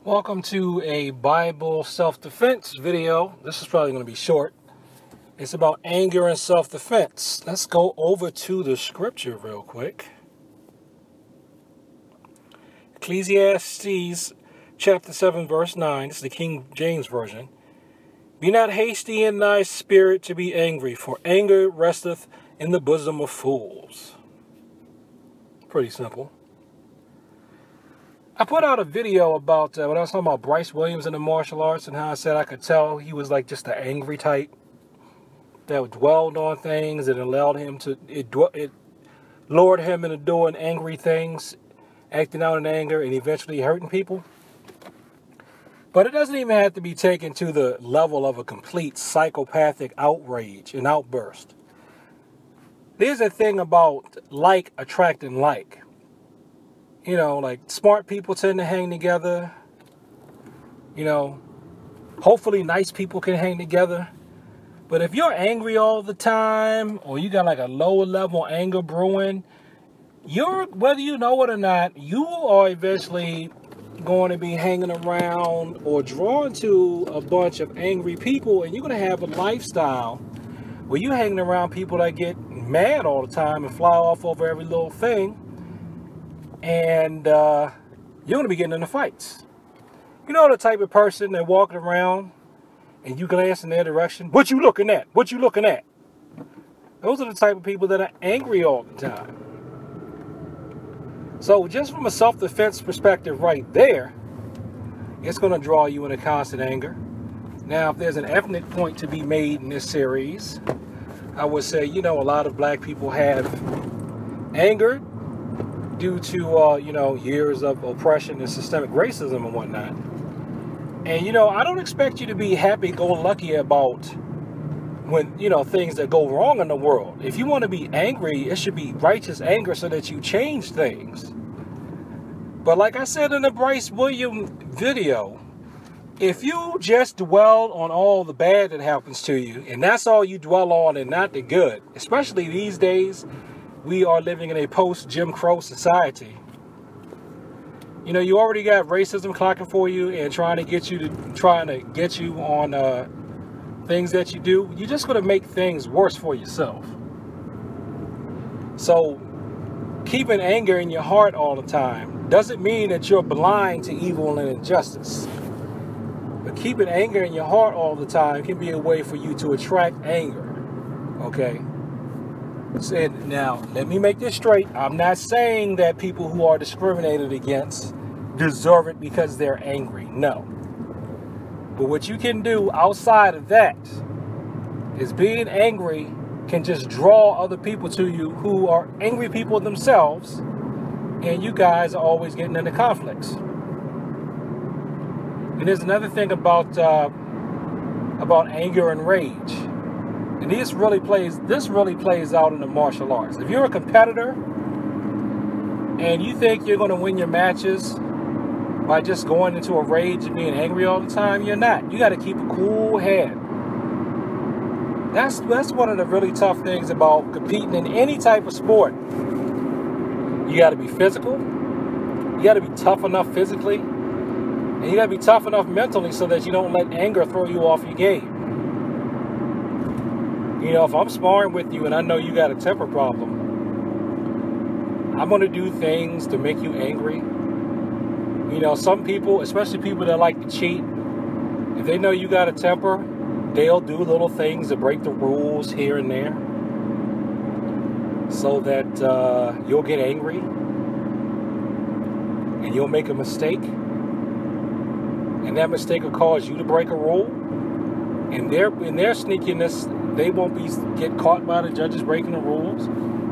Welcome to a Bible self-defense video. This is probably going to be short. It's about anger and self-defense. Let's go over to the scripture real quick. Ecclesiastes chapter 7 verse 9. This is the King James Version. Be not hasty in thy spirit to be angry, for anger resteth in the bosom of fools. Pretty simple. I put out a video about when I was talking about Bryce Williams in the martial arts and how I said I could tell he was like just an angry type that dwelled on things and allowed him to, it lured him into doing angry things, acting out in anger and eventually hurting people. But it doesn't even have to be taken to the level of a complete psychopathic outrage and outburst. There's a thing about like attracting like. You know, like smart people tend to hang together. You know, hopefully nice people can hang together. But if you're angry all the time, or you got like a lower level anger brewing, whether you know it or not, you are eventually going to be hanging around or drawn to a bunch of angry people, and you're going to have a lifestyle where you're hanging around people that get mad all the time and fly off over every little thing. And you're going to be getting into fights. You know the type of person that walking around and you glance in their direction. What you looking at? What you looking at? Those are the type of people that are angry all the time. So just from a self-defense perspective right there, it's going to draw you into constant anger. Now, if there's an ethnic point to be made in this series, I would say, you know, a lot of black people have anger due to, years of oppression and systemic racism and whatnot. And, I don't expect you to be happy-go-lucky about when, things that go wrong in the world. If you want to be angry, it should be righteous anger so that you change things. But like I said in the Bryce Williams video, if you just dwell on all the bad that happens to you, and that's all you dwell on and not the good, especially these days, we are living in a post-Jim Crow society. You already got racism clocking for you and trying to get you on things that you do. You're just going to make things worse for yourself. So, keeping anger in your heart all the time doesn't mean that you're blind to evil and injustice. But keeping anger in your heart all the time can be a way for you to attract anger. Okay? Now, let me make this straight. I'm not saying that people who are discriminated against deserve it because they're angry. No. But what you can do outside of that is being angry can just draw other people to you who are angry people themselves, and you guys are always getting into conflicts. And there's another thing about anger and rage. And this really plays out in the martial arts. If you're a competitor and you think you're going to win your matches by just going into a rage and being angry all the time, you're not. You got to keep a cool head. That's one of the really tough things about competing in any type of sport. You got to be physical. You got to be tough enough physically. And you got to be tough enough mentally so that you don't let anger throw you off your game. If I'm sparring with you and I know you got a temper problem, I'm going to do things to make you angry. Some people, especially people that like to cheat, if they know you got a temper, they'll do little things to break the rules here and there so that you'll get angry and you'll make a mistake. And that mistake will cause you to break a rule. And in their sneakiness, they won't get caught by the judges breaking the rules.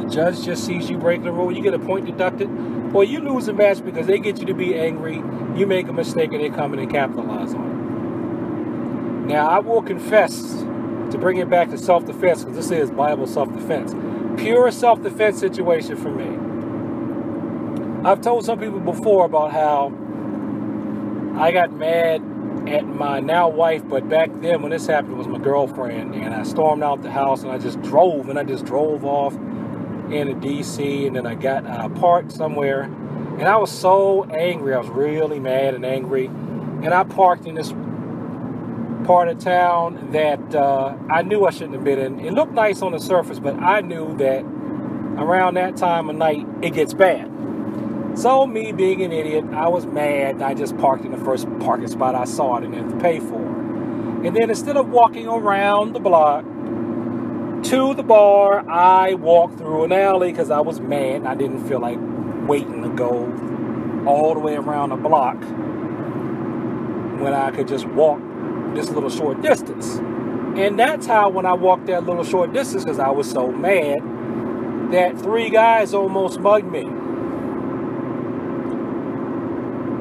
The judge just sees you breaking the rule. You get a point deducted. Or you lose a match because they get you to be angry. You make a mistake and they come in and capitalize on it. Now, I will confess, to bring it back to self-defense, because this is Bible self-defense. Pure self-defense situation for me. I've told some people before about how I got mad at my now wife, but back then when this happened it was my girlfriend, and I stormed out the house and I just drove off into DC, and then I parked somewhere, and I was so angry. I was really mad and angry, And I parked in this part of town that I knew I shouldn't have been in. It looked nice on the surface, but I knew that around that time of night, it gets bad. So me being an idiot, I was mad. I just parked in the first parking spot I saw and didn't have to pay for. And then instead of walking around the block to the bar, I walked through an alley because I was mad and I didn't feel like waiting to go all the way around the block when I could just walk this little short distance. And that's how, when I walked that little short distance, because I was so mad, that 3 guys almost mugged me.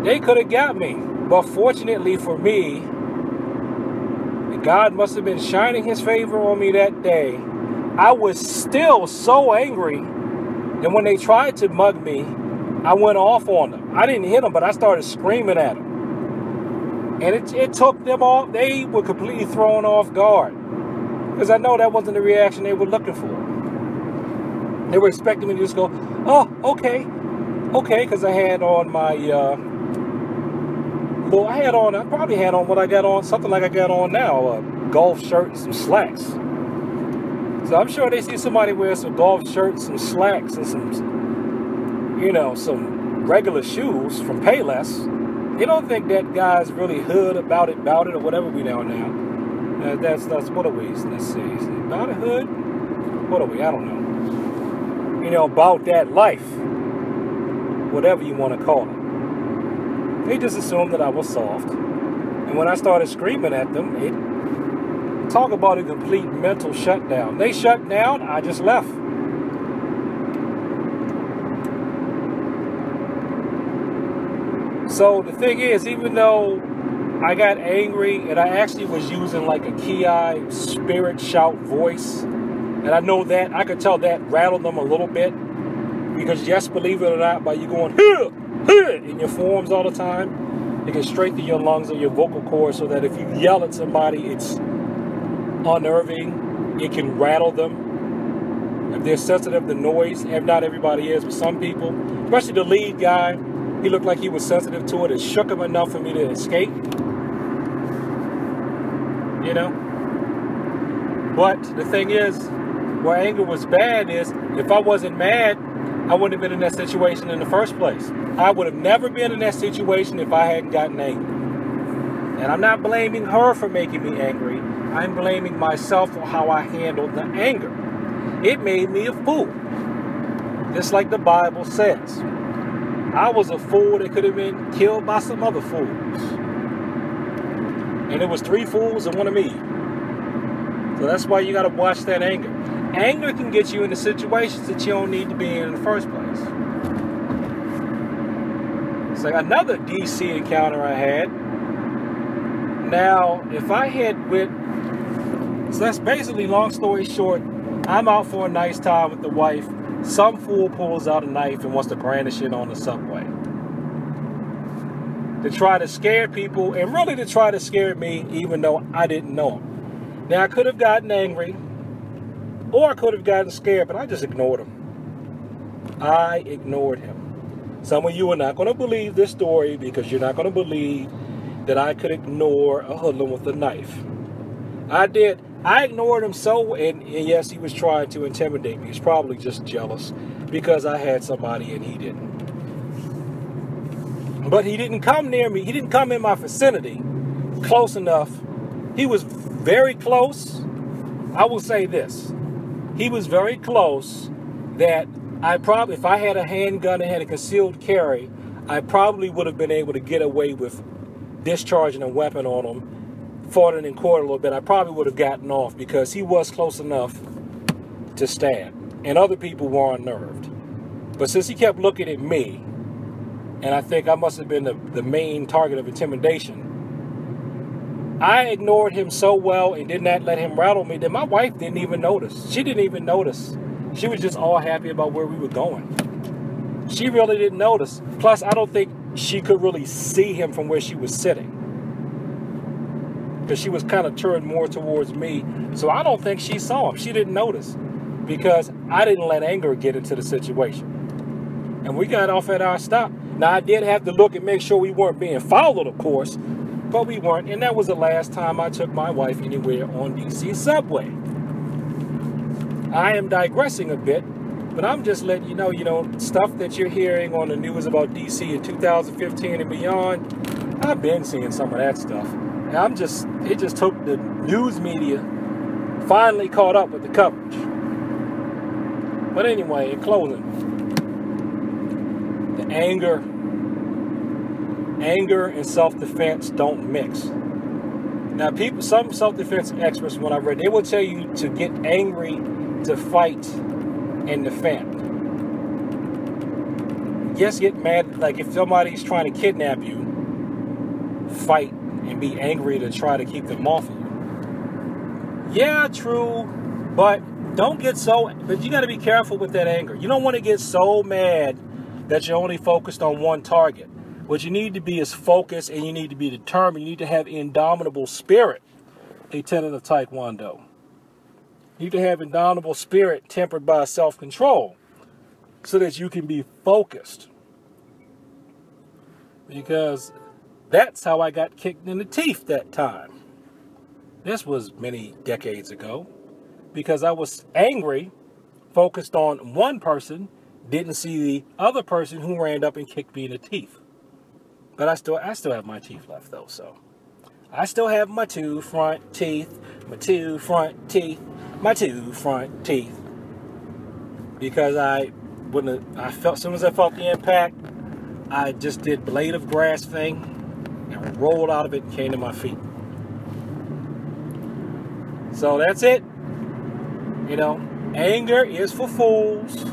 They could have got me, but fortunately for me, God must have been shining his favor on me that day. I was still so angry that when they tried to mug me, I went off on them. I didn't hit them, but I started screaming at them. And it took them off. They were completely thrown off guard, because I know that wasn't the reaction they were looking for. They were expecting me to just go, oh, okay, because I had on my, I probably had on what I got on, something like I got on now, a golf shirt and some slacks. So I'm sure they see somebody wear some golf shirts, some slacks, and some regular shoes from Payless. They don't think that guy's really hood about it, or whatever we know now. That's what are we? Let's see. About a hood? What are we? I don't know. About that life. Whatever you want to call it. They just assumed that I was soft. And when I started screaming at them, talk about a complete mental shutdown. They shut down, I just left. So the thing is, even though I got angry and I actually was using like a Ki spirit shout voice, and I know that, I could tell that rattled them a little bit, because yes, believe it or not, by you going in your forms all the time, it can strengthen your lungs and your vocal cords, so that if you yell at somebody, it's unnerving. It can rattle them if they're sensitive to noise. If not everybody is, but some people, especially the lead guy, he looked like he was sensitive to it. It shook him enough for me to escape. But the thing is, where anger was bad is, if I wasn't mad, I wouldn't have been in that situation in the first place. I would have never been in that situation if I hadn't gotten angry. And I'm not blaming her for making me angry. I'm blaming myself for how I handled the anger. It made me a fool. Just like the Bible says. I was a fool that could have been killed by some other fools. And it was 3 fools and 1 of me. So that's why you got to watch that anger. Anger can get you into situations that you don't need to be in the first place. It's like another DC encounter I had. Now, if I had so that's basically, long story short, I'm out for a nice time with the wife. Some fool pulls out a knife and wants to brandish it on the subway. To try to scare people, and really to try to scare me, even though I didn't know him. Now, I could have gotten angry, or I could have gotten scared, but I just ignored him. I ignored him. Some of you are not going to believe this story, because you're not going to believe that I could ignore a hoodlum with a knife. I did. I ignored him and yes, he was trying to intimidate me. He's probably just jealous because I had somebody and he didn't. But he didn't come near me. He didn't come in my vicinity close enough. He was very close. I will say this. He was very close that I probably, if I had a handgun and had a concealed carry, I probably would have been able to get away with discharging a weapon on him, fought it in court a little bit. I probably would have gotten off because he was close enough to stab. And other people were unnerved. But since he kept looking at me, and I think I must have been the main target of intimidation, I ignored him so well and did not let him rattle me that my wife didn't even notice. She didn't even notice. She was just all happy about where we were going. She really didn't notice. Plus, I don't think she could really see him from where she was sitting, because she was kind of turned more towards me. So I don't think she saw him. She didn't notice because I didn't let anger get into the situation. And we got off at our stop. Now, I did have to look and make sure we weren't being followed, of course, but we weren't. And that was the last time I took my wife anywhere on DC subway. I am digressing a bit, but I'm just letting you know, stuff that you're hearing on the news about DC in 2015 and beyond, I've been seeing some of that stuff. And it just took the news media finally caught up with the coverage. But anyway, in closing, the anger and self-defense don't mix. Now, some self-defense experts, when I read, they will tell you to get angry to fight and defend. Just get mad, like if somebody's trying to kidnap you, fight and be angry to try to keep them off of you. Yeah, true, but but you got to be careful with that anger. You don't want to get so mad that you're only focused on one target. What you need to be is focused, and you need to be determined. You need to have indomitable spirit, a tenet of Taekwondo. You need to have indomitable spirit tempered by self-control so that you can be focused. Because that's how I got kicked in the teeth that time. This was many decades ago. Because I was angry, focused on one person, didn't see the other person who ran up and kicked me in the teeth. But I still have my teeth left though, so I still have my two front teeth, my two front teeth, my two front teeth. Because as soon as I felt the impact, I just did blade of grass thing and rolled out of it and came to my feet. So that's it. Anger is for fools.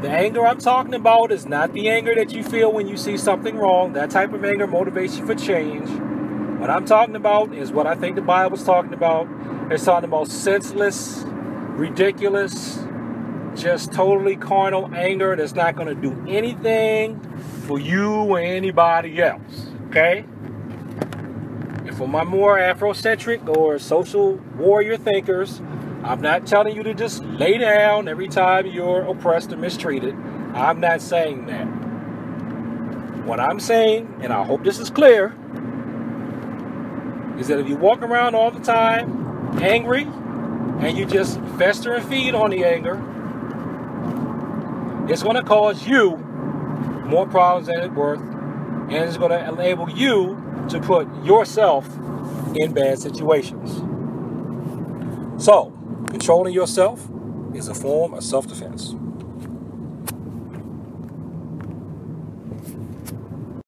The anger I'm talking about is not the anger that you feel when you see something wrong. That type of anger motivates you for change. What I'm talking about is what I think the Bible's talking about. It's talking about senseless, ridiculous, just totally carnal anger that's not going to do anything for you or anybody else. Okay? And for my more Afrocentric or social warrior thinkers, I'm not telling you to just lay down every time you're oppressed or mistreated. I'm not saying that. What I'm saying, and I hope this is clear, is that if you walk around all the time angry and you just fester and feed on the anger, it's going to cause you more problems than it's worth, and it's going to enable you to put yourself in bad situations. So, controlling yourself is a form of self-defense.